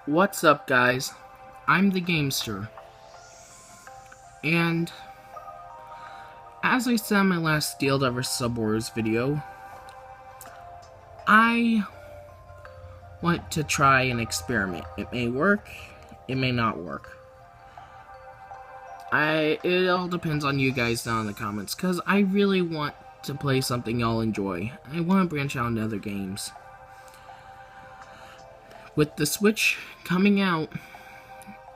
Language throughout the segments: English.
What's up, guys? I'm the Gamester, and as I said in my last Steel Diver Sub Wars video, I want to try an experiment. It may work, it may not work. It all depends on you guys down in the comments, because I really want to play something y'all enjoy. I want to branch out into other games. With the Switch coming out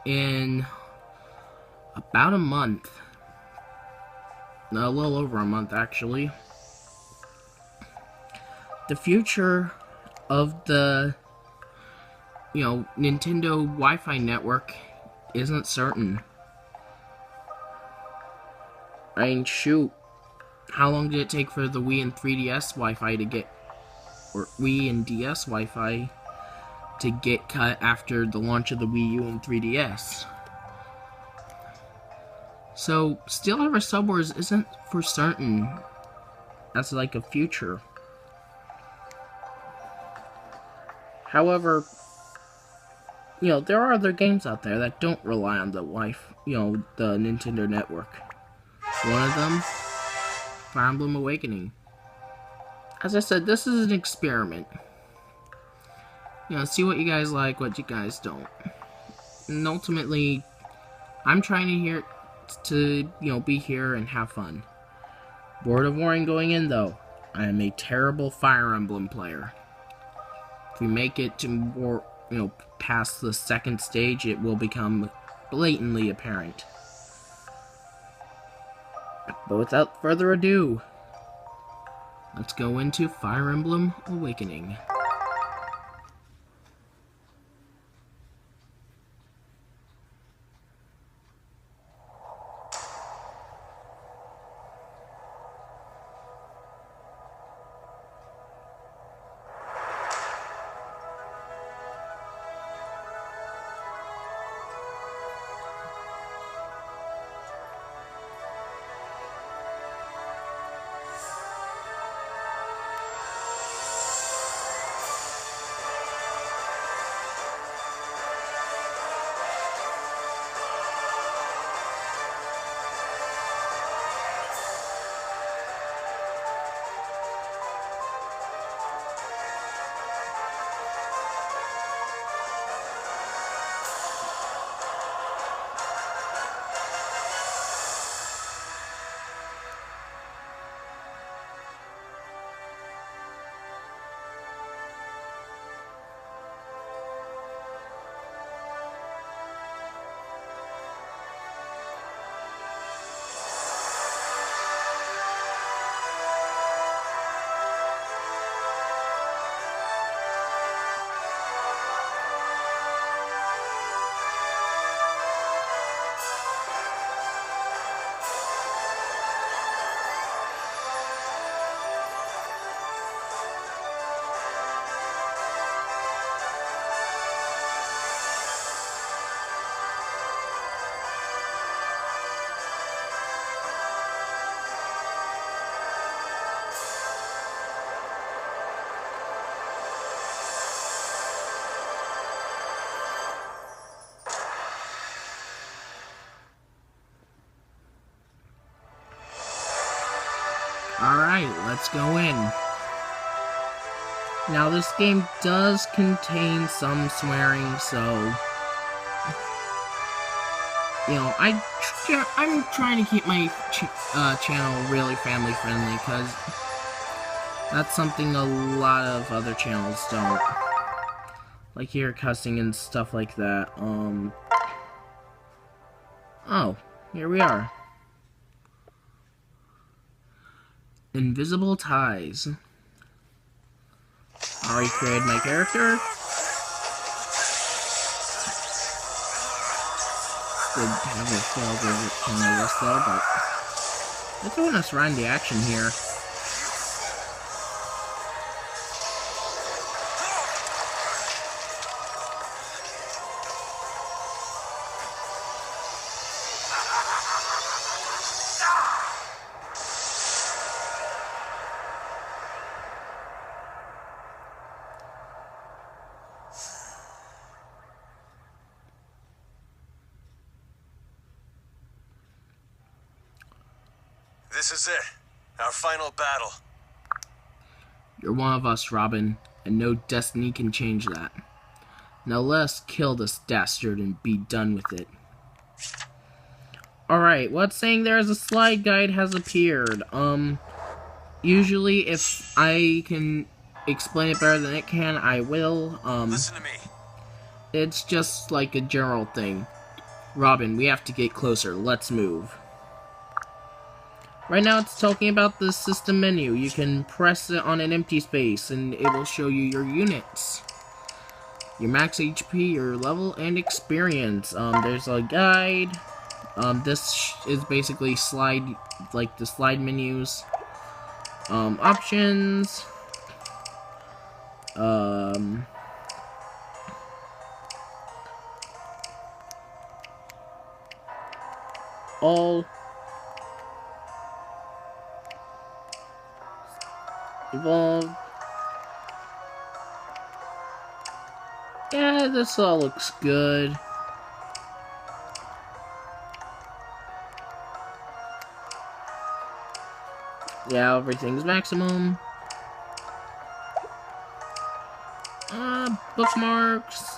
in about a month, a little over a month actually, the future of the Nintendo Wi-Fi network isn't certain. I mean, shoot, how long did it take for the Wii and 3DS Wi-Fi to get, or Wii and DS Wi-Fi to get cut after the launch of the Wii U and 3DS? So, Steel Diver Sub Wars isn't for certain as like a future. However, there are other games out there that don't rely on the the Nintendo network. One of them, Fire Emblem Awakening. As I said, this is an experiment. See what you guys like, what you guys don't. And ultimately, I'm trying to be here and have fun. Board of warning going in, though. I am a terrible Fire Emblem player. If we make it to more, past the second stage, it will become blatantly apparent. But without further ado, let's go into Fire Emblem Awakening. Alright, let's go in. Now, this game does contain some swearing, so I'm trying to keep my channel really family friendly, because that's something a lot of other channels don't. Like here, cussing and stuff like that. Oh, here we are. Invisible ties. Already created my character. Did have a failed on this though, but they're throwing us right in the action here. This is it. Our final battle. You're one of us, Robin, and no destiny can change that. Now let's kill this dastard and be done with it. Alright, what's saying there's a slide guide has appeared. Usually if I can explain it better than it can, I will. Listen to me. It's just like a general thing. Robin, we have to get closer. Let's move. Right now it's talking about the system menu. You can press it on an empty space and it will show you your units. Your max HP, your level, and experience. There's a guide. This is basically the slide menus. Options. All. Evolve. Yeah, this all looks good. Yeah, everything's maximum. Bookmarks.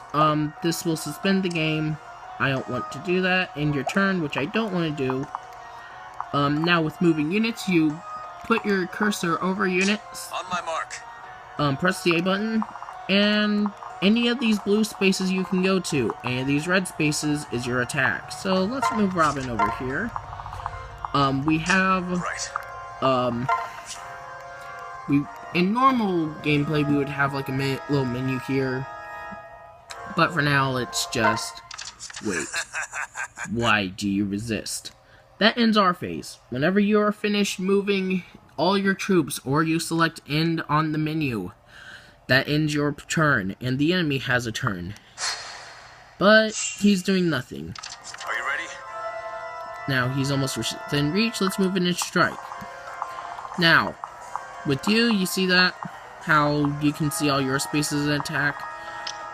This will suspend the game. I don't want to do that. End your turn, which I don't want to do. Now with moving units, you put your cursor over units. On my mark. Press the A button, and any of these blue spaces you can go to. Any of these red spaces is your attack. So let's move Robin over here. We have... Right. In normal gameplay, we would have like a little menu here. But for now, it's just... Wait. Why do you resist? That ends our phase. Whenever you are finished moving all your troops, or you select end on the menu, that ends your turn, and the enemy has a turn. But he's doing nothing. Are you ready? Now he's almost within reach. Let's move in and strike. Now, with you see that? How you can see all your spaces in attack?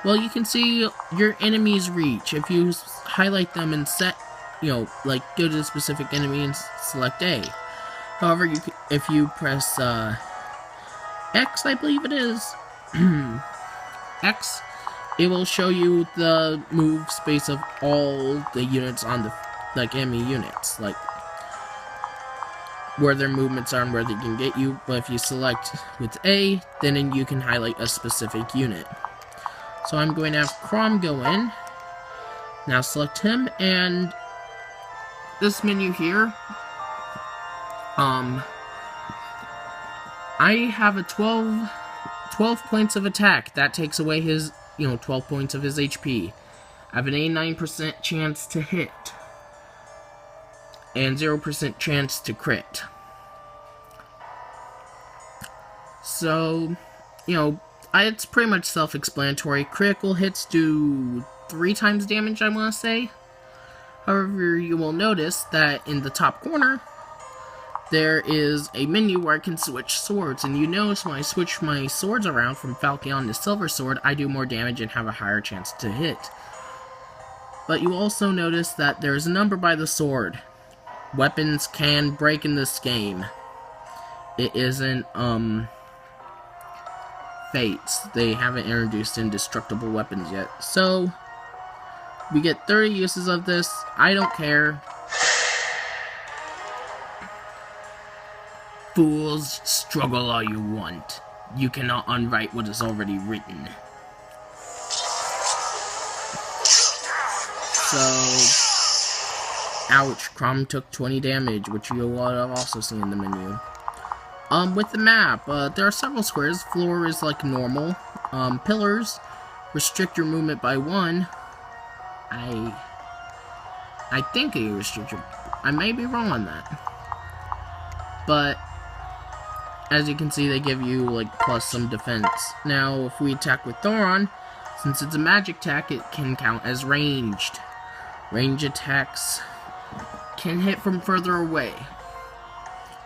Well, you can see your enemy's reach. If you highlight them and set, like go to the specific enemy and select A. However, if you press X, I believe it is, X, it will show you the move space of all the units on the enemy units, like where their movements are and where they can get you. But if you select with A, then you can highlight a specific unit. So I'm going to have Crom go in. Now select him, and this menu here, I have a 12 points of attack. That takes away his, 12 points of his HP. I have an 89% chance to hit, and 0% chance to crit. So, it's pretty much self-explanatory. Critical hits do 3 times damage, I want to say. However, you will notice that in the top corner, there is a menu where I can switch swords, and you notice when I switch my swords around from Falcon to Silver Sword, I do more damage and have a higher chance to hit. But you also notice that there's a number by the sword. Weapons can break in this game. It isn't, Fates. They haven't introduced indestructible weapons yet. So, we get 30 uses of this. I don't care. Fools, struggle all you want. You cannot unwrite what is already written. So, ouch, Crom took 20 damage, which you will have also seen in the menu. With the map, there are several squares. Floor is like normal. Pillars restrict your movement by 1. I think they restrict your... I may be wrong on that. But, as you can see, they give you, plus some defense. Now, if we attack with Thoron, since it's a magic attack, it can count as ranged. Range attacks can hit from further away.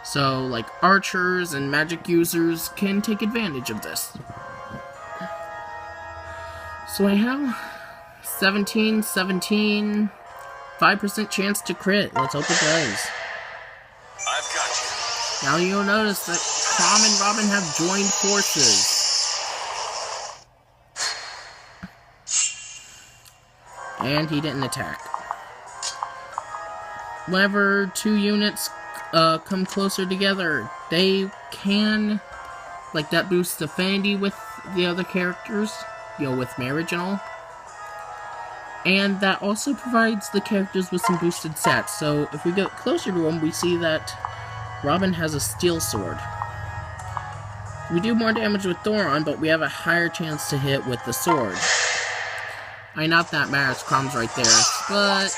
So, archers and magic users can take advantage of this. So I have 17, 5% chance to crit. Let's hope it does. I've got you. Now you'll notice that Crom and Robin have joined forces. And he didn't attack. Whenever two units come closer together, they can, like, that boosts affinity with the other characters, you know, with marriage and all. And that also provides the characters with some boosted stats. So if we get closer to them, we see that Robin has a steel sword. We do more damage with Thoron, but we have a higher chance to hit with the sword. I mean, not that matters, Crom's right there, but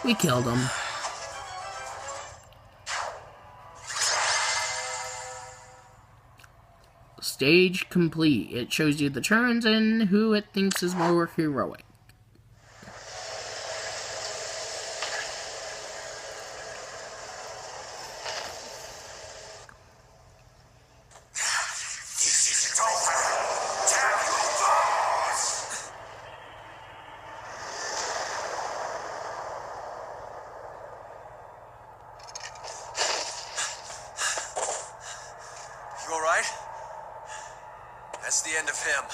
we killed him. Stage complete. It shows you the turns and who it thinks is more heroic. You alright? That's the end of him.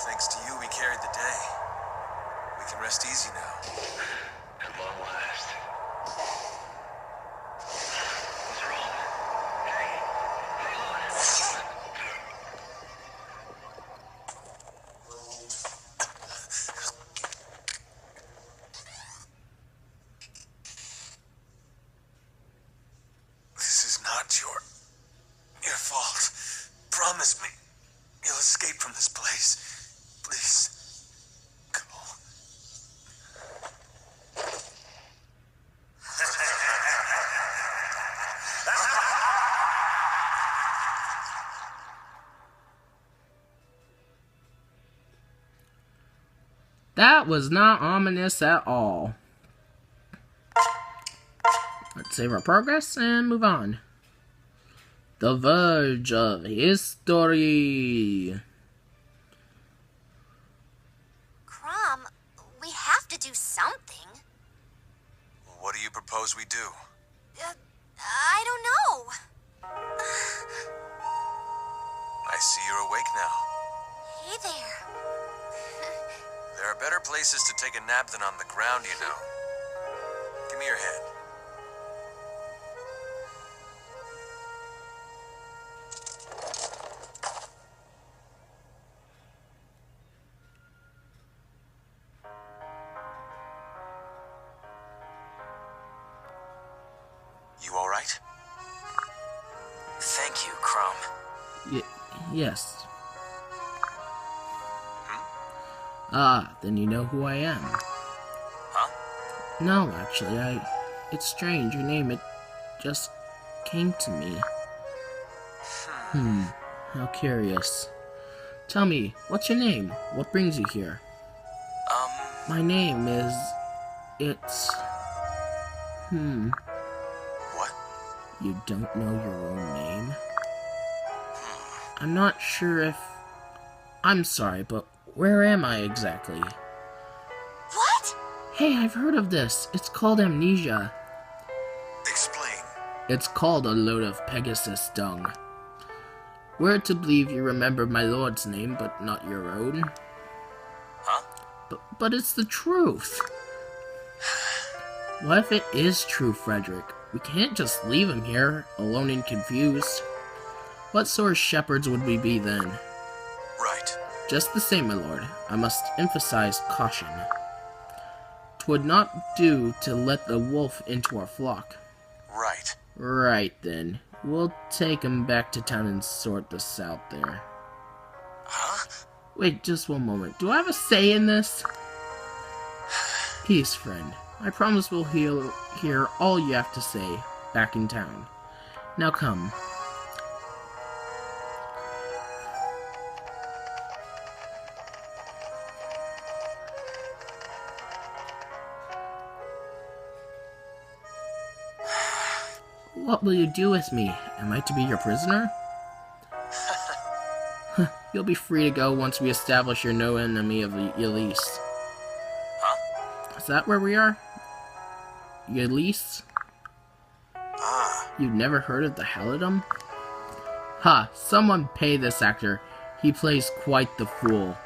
Thanks to you, we carried the day. We can rest easy now. At long last. What's wrong? Hey, look. This is not your fault. Promise me you'll escape from this place. Please. Go. That was not ominous at all. Let's save our progress and move on. The verge of history. Crom, we have to do something. What do you propose we do? I don't know. I see you're awake now. Hey there. There are better places to take a nap than on the ground, you know. Give me your head. You all right? Thank you, Crom. Yes. Ah, then you know who I am. Huh? No, actually, it's strange. Your name, it just came to me. How curious. Tell me, what's your name? What brings you here? My name is... It's... What? You don't know your own name? I'm not sure if... I'm sorry, but where am I exactly? What? Hey, I've heard of this. It's called amnesia. Explain. It's called a load of Pegasus dung. We're to believe you remember my lord's name, but not your own. Huh? But it's the truth. What if it is true, Frederick? We can't just leave him here, alone and confused. What sort of shepherds would we be then? Right. Just the same, my lord, I must emphasize caution. 'Twould not do to let the wolf into our flock. Right. Right then. We'll take him back to town and sort this out there. Huh? Wait, just one moment. Do I have a say in this? Peace, friend. I promise we'll hear all you have to say back in town. Now come. What will you do with me? Am I to be your prisoner? You'll be free to go once we establish you're no enemy of Ylisse. Huh? Is that where we are? Ylisse? Ah, You've never heard of the Halidom? Ha! Someone pay this actor. He plays quite the fool.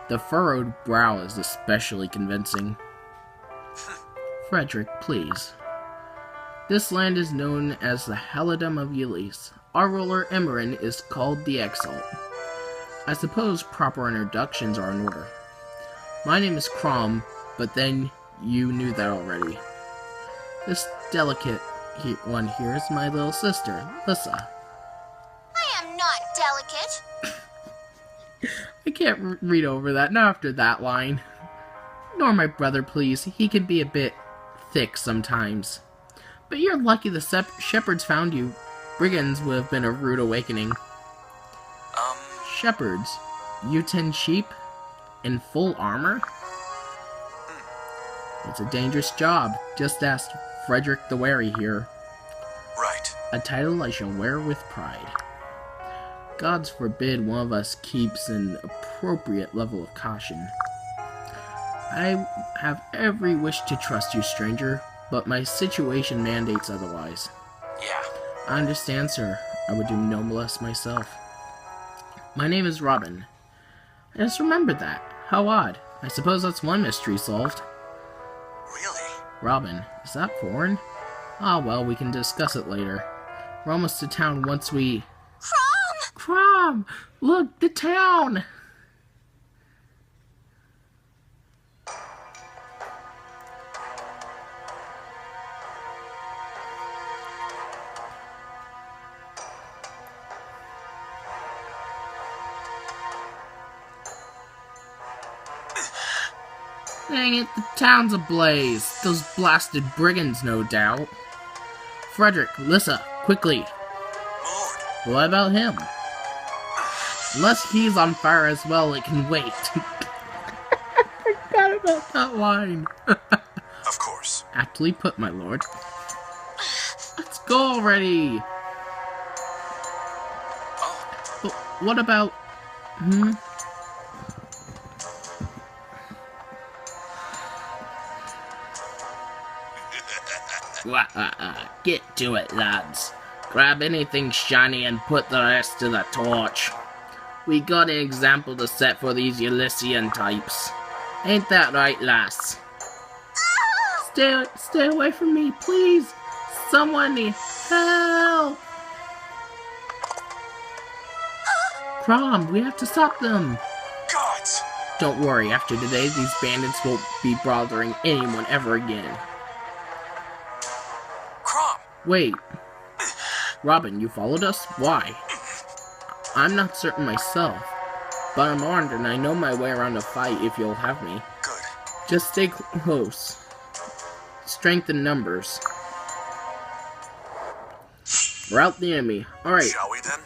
The furrowed brow is especially convincing. Frederick, please. This land is known as the Halidom of Ylisse. Our ruler, Emerin, is called the Exalt. I suppose proper introductions are in order. My name is Crom, but then you knew that already. This delicate one here is my little sister, Ylisse. I am not delicate. I can't read over that, not after that line. Nor my brother, please. He can be a bit thick sometimes. But you're lucky the shepherds found you. Brigands would have been a rude awakening. Shepherds? You tend sheep? In full armor? It's a dangerous job. Just ask Frederick the Wary here. right. A title I shall wear with pride. Gods forbid one of us keeps an appropriate level of caution. I have every wish to trust you, stranger, but my situation mandates otherwise. Yeah. I understand, sir. I would do no less myself. My name is Robin. I just remembered that. How odd. I suppose that's one mystery solved. Really? Robin, is that foreign? Ah, well, we can discuss it later. We're almost to town once we... Crom! Crom! Look, the town! Dang it, the town's ablaze. Those blasted brigands, no doubt. Frederick, Ylisse, quickly. Lord. What about him? Unless he's on fire as well, it can wait. I forgot about that line. Of course. Aptly put, my lord. Let's go already. Oh, But what about... Get to it, lads. Grab anything shiny and put the rest to the torch. We got an example to set for these Ylissian types. Ain't that right, lass? Stay away from me, please. Someone need help. Crom, we have to stop them. gods! Don't worry, after today, these bandits won't be bothering anyone ever again. Crom! Wait. Robin, you followed us? Why? I'm not certain myself, but I'm armed and I know my way around a fight if you'll have me. Good. Just stay close. Strength in numbers. Rout the enemy. Alright. Shall we then?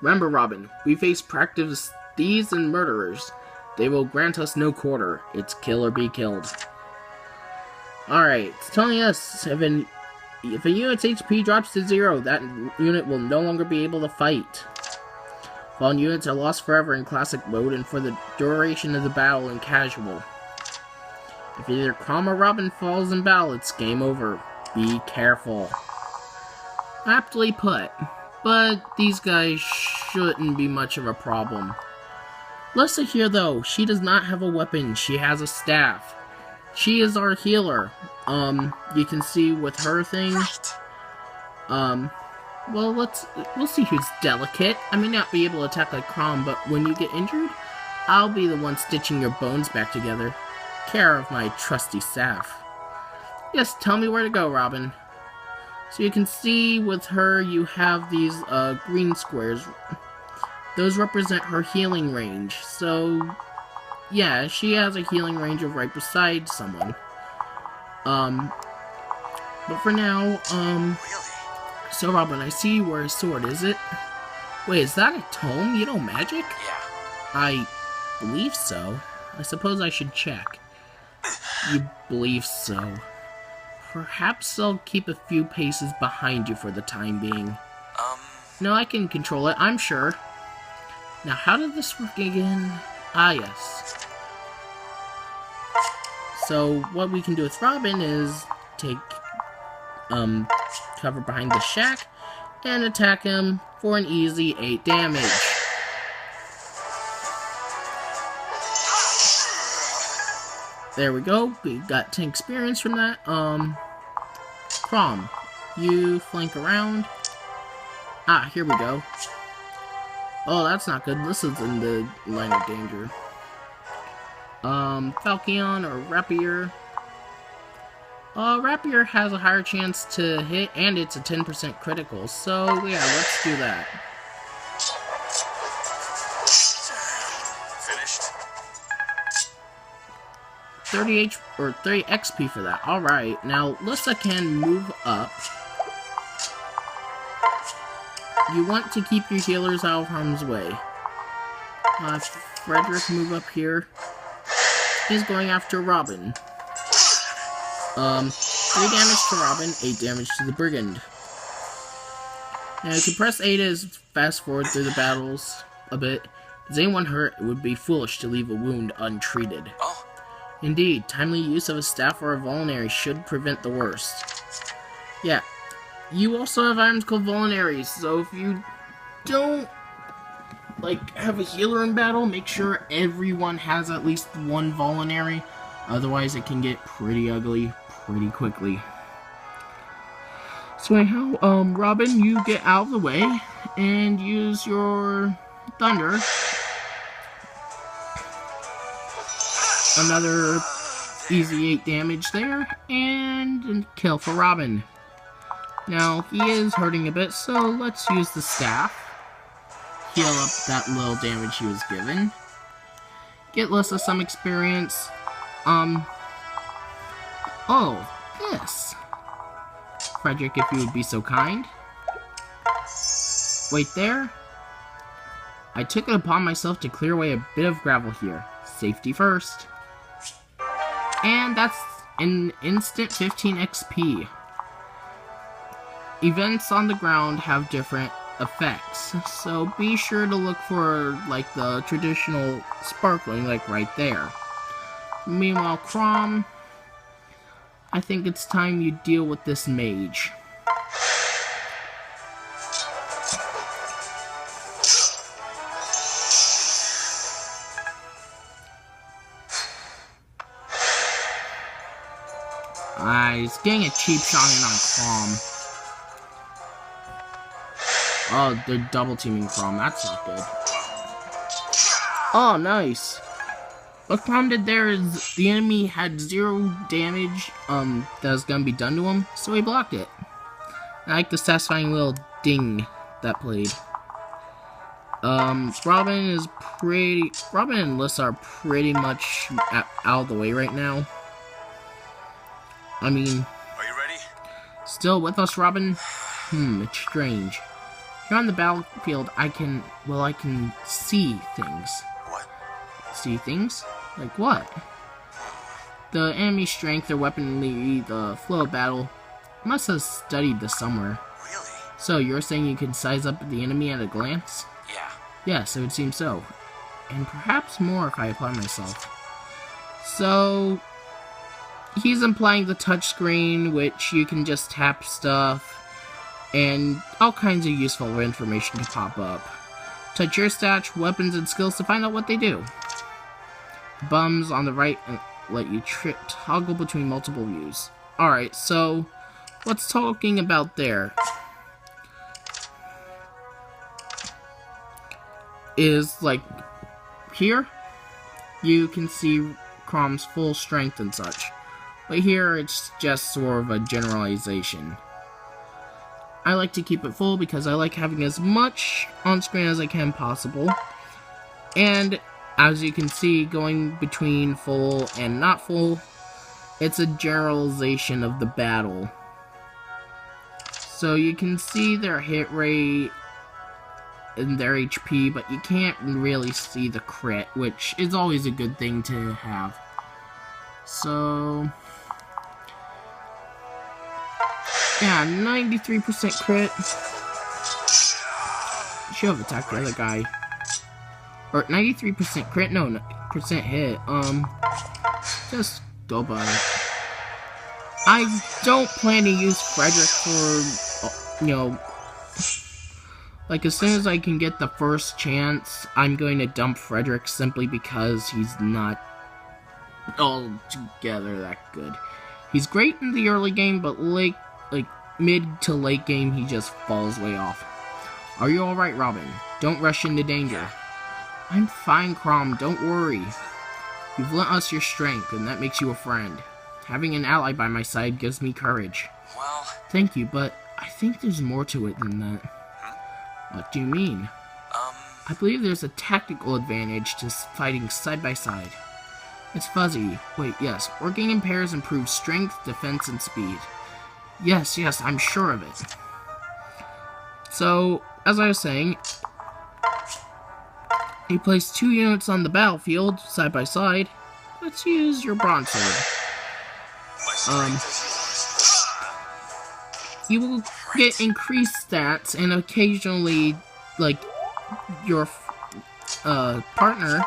Remember, Robin, we face practiced thieves and murderers. They will grant us no quarter. It's kill or be killed. Alright, it's telling us if a unit's HP drops to 0, that unit will no longer be able to fight. Fallen units are lost forever in classic mode and for the duration of the battle in casual. If either Crom or Robin falls in battle, it's game over. Be careful. Aptly put, but these guys shouldn't be much of a problem. Ylisse here though, she does not have a weapon, she has a staff. She is our healer. You can see with her thing. Right. Well, we'll see who's delicate. I may not be able to attack like Crom, but when you get injured, I'll be the one stitching your bones back together. Care of my trusty staff. Yes, tell me where to go, Robin. So you can see with her, you have these green squares. Those represent her healing range. So, yeah, she has a healing range of right beside someone. But for now, Really? so Robin, I see you wear a sword, is it? Wait, is that a tome? You know magic? Yeah. I believe so. I suppose I should check. You believe so. Perhaps I'll keep a few paces behind you for the time being. No, I can control it, I'm sure. Now, how did this work again? Ah, yes. So, what we can do with Robin is take cover behind the shack and attack him for an easy 8 damage. There we go. We got 10 experience from that. Crom, you flank around. Ah, here we go. Oh, that's not good. This is in the line of danger. Falchion or Rapier. Rapier has a higher chance to hit, and it's a 10% critical. So, yeah, let's do that. Finished? 30 XP for that. Alright, now Ylisse can move up. You want to keep your healers out of harm's way. Frederick, move up here. He's going after Robin. 3 damage to Robin, 8 damage to the Brigand. Now you can press A to fast forward through the battles a bit. Is anyone hurt? It would be foolish to leave a wound untreated. Oh. Indeed, timely use of a staff or a vulnerary should prevent the worst. Yeah, you also have items called vulneraries, so if you don't, have a healer in battle, make sure everyone has at least one vulnerary, otherwise it can get pretty ugly pretty quickly. So anyhow, Robin, you get out of the way, and use your thunder. Another easy 8 damage there, and a kill for Robin. Now, he is hurting a bit, so let's use the staff. Heal up that little damage he was given. Get Ylisse some experience. Oh, this. Frederick, if you would be so kind. Wait there. I took it upon myself to clear away a bit of gravel here. Safety first. And that's an instant 15 XP. Events on the ground have different effects, so be sure to look for, the traditional sparkling, right there. Meanwhile, Crom, I think it's time you deal with this mage. He's getting a cheap shot in on Crom. Oh, they're double teaming Crom. That's not good. Oh, nice. What Crom did there is the enemy had 0 damage that was gonna be done to him, so he blocked it. I like the satisfying little ding that played. Robin and Ylisse are pretty much out of the way right now. I mean, Are you ready? still with us, Robin? It's strange. Here on the battlefield, I can see things. What? See things? Like what? The enemy strength, their weaponry, the flow of battle. I must have studied this somewhere. Really? So, you're saying you can size up the enemy at a glance? Yeah. Yes, it would seem so. And perhaps more if I apply myself. So, he's implying the touchscreen, which you can just tap stuff, and all kinds of useful information to pop up. Touch your stats, weapons, and skills to find out what they do. Bums on the right let you toggle between multiple views. Alright, so what's talking about there is, here, you can see Crom's full strength and such. But here, it's just sort of a generalization. I like to keep it full because I like having as much on screen as I can possible. And as you can see, going between full and not full, it's a generalization of the battle. So you can see their hit rate and their HP, but you can't really see the crit, which is always a good thing to have. So yeah, 93% crit. Should have attacked the other guy. Or 93% crit, no, percent hit. Just go by. I don't plan to use Frederick for, you know, like, as soon as I can get the first chance, I'm going to dump Frederick simply because he's not altogether that good. He's great in the early game, but like mid to late game, he just falls way off. Are you alright, Robin? Don't rush into danger. I'm fine, Crom, don't worry. You've lent us your strength, and that makes you a friend. Having an ally by my side gives me courage. Well... Thank you, but I think there's more to it than that. What do you mean? I believe there's a tactical advantage to fighting side by side. It's fuzzy. Wait, yes. Working in pairs improves strength, defense, and speed. Yes, I'm sure of it. So, as I was saying, you place 2 units on the battlefield, side by side. Let's use your broadsword. You will get increased stats, and occasionally, like, your partner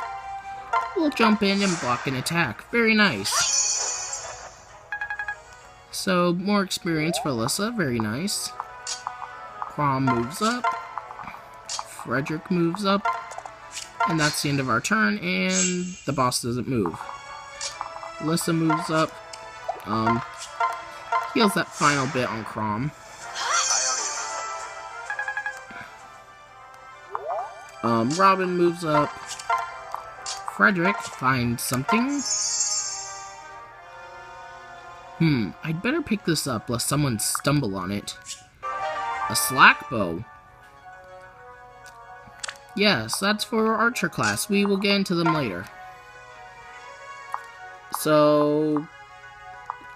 will jump in and block an attack. Very nice. So, more experience for Ylisse. Very nice. Crom moves up. Frederick moves up. And that's the end of our turn, and the boss doesn't move. Ylisse moves up. Heals that final bit on Crom. Robin moves up. Frederick finds something. I'd better pick this up lest someone stumble on it. A slack bow. Yes, that's for our archer class. We will get into them later. So,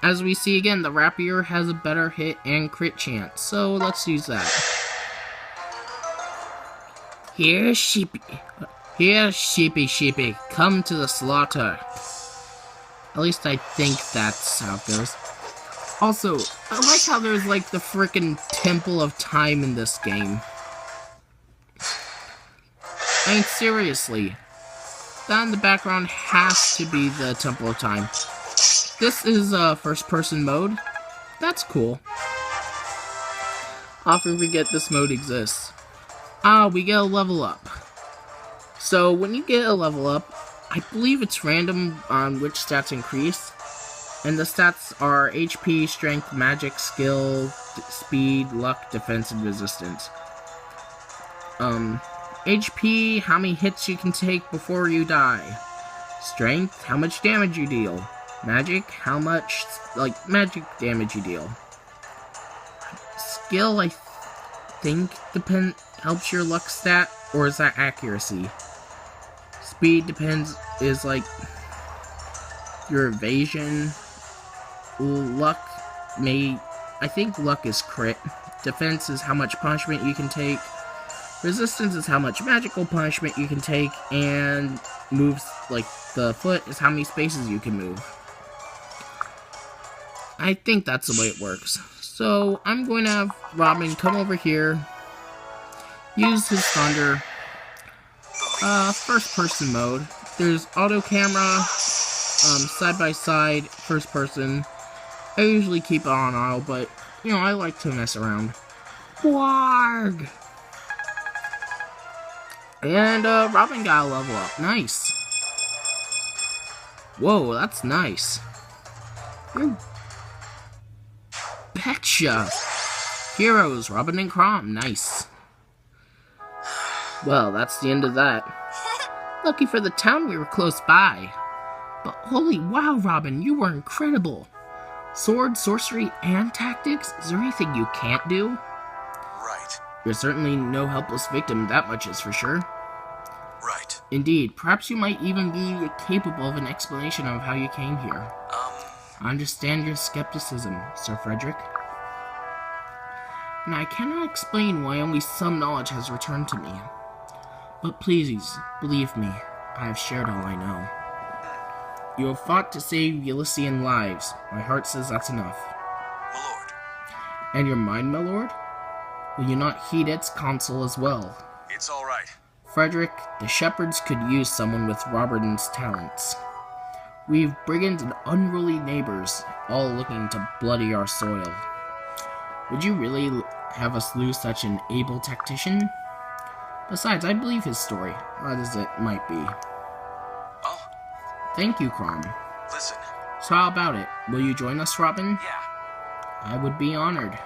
as we see again, the rapier has a better hit and crit chance. So, let's use that. Here, sheepy, come to the slaughter. At least I think that's how it goes. Also, I like how there's like the frickin' Temple of Time in this game. I mean, seriously. That in the background has to be the Temple of Time. This is first-person mode. That's cool. Often forget this mode exists. We get a level up. So, when you get a level up, I believe it's random on which stats increase. And the stats are HP, strength, magic, skill, speed, luck, defense, and resistance. HP, how many hits you can take before you die. Strength, how much damage you deal. Magic, how much, magic damage you deal. Skill, I think, helps your luck stat, or is that accuracy? Speed is your evasion. Luck I think luck is crit. Defense is how much punishment you can take. Resistance is how much magical punishment you can take, and moves, the foot, is how many spaces you can move. I think that's the way it works. So, I'm going to have Robin come over here, use his thunder, first person mode. There's auto camera, side by side, first person. I usually keep it on auto, but, I like to mess around. Warg! And, Robin got a level up. Nice. Whoa, that's nice. You betcha. Heroes, Robin and Crom. Nice. Well, that's the end of that. Lucky for the town we were close by. But holy wow, Robin, you were incredible. Sword, sorcery, and tactics? Is there anything you can't do? Right. You're certainly no helpless victim, that much is for sure. Right. Indeed, perhaps you might even be capable of an explanation of how you came here. I understand your skepticism, Sir Frederick. And I cannot explain why only some knowledge has returned to me. But please, believe me, I have shared all I know. You have fought to save Yllissian lives. My heart says that's enough. My lord. And your mind, my lord? Will you not heed its counsel as well? It's all right. Frederick, the shepherds could use someone with Robin's talents. We've brigands and unruly neighbors, all looking to bloody our soil. Would you really have us lose such an able tactician? Besides, I believe his story, odd as it might be. Oh, Thank you, Crom. listen. So how about it? Will you join us, Robin? Yeah. I would be honored.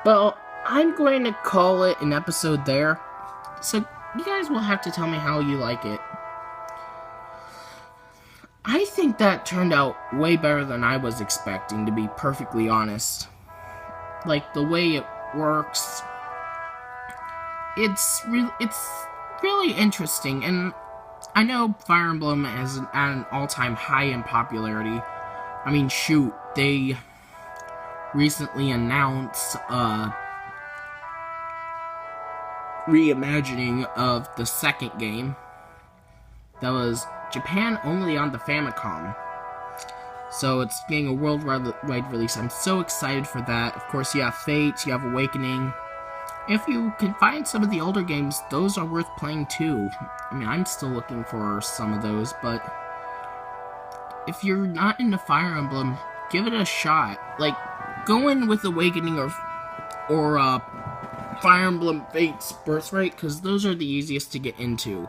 Well, I'm going to call it an episode there. So you guys will have to tell me how you like it. I think that turned out way better than I was expecting, to be perfectly honest. Like, the way it works, it's really interesting, and I know Fire Emblem is at an all-time high in popularity. I mean, shoot, they recently announced reimagining of the second game that was Japan only on the Famicom. So it's getting a worldwide release. I'm so excited for that. Of course, you have Fate, you have Awakening. If you can find some of the older games, those are worth playing too. I mean, I'm still looking for some of those, but if you're not into Fire Emblem, give it a shot. Like, go in with Awakening or Fire Emblem Fate's Birthright, because those are the easiest to get into.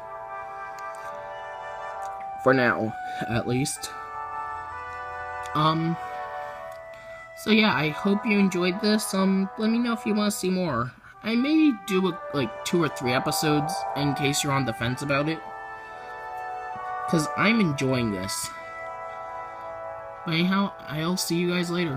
For now, at least. So yeah, I hope you enjoyed this. Let me know if you want to see more. I may do like 2 or 3 episodes in case you're on the fence about it, because I'm enjoying this. But anyhow, I'll see you guys later.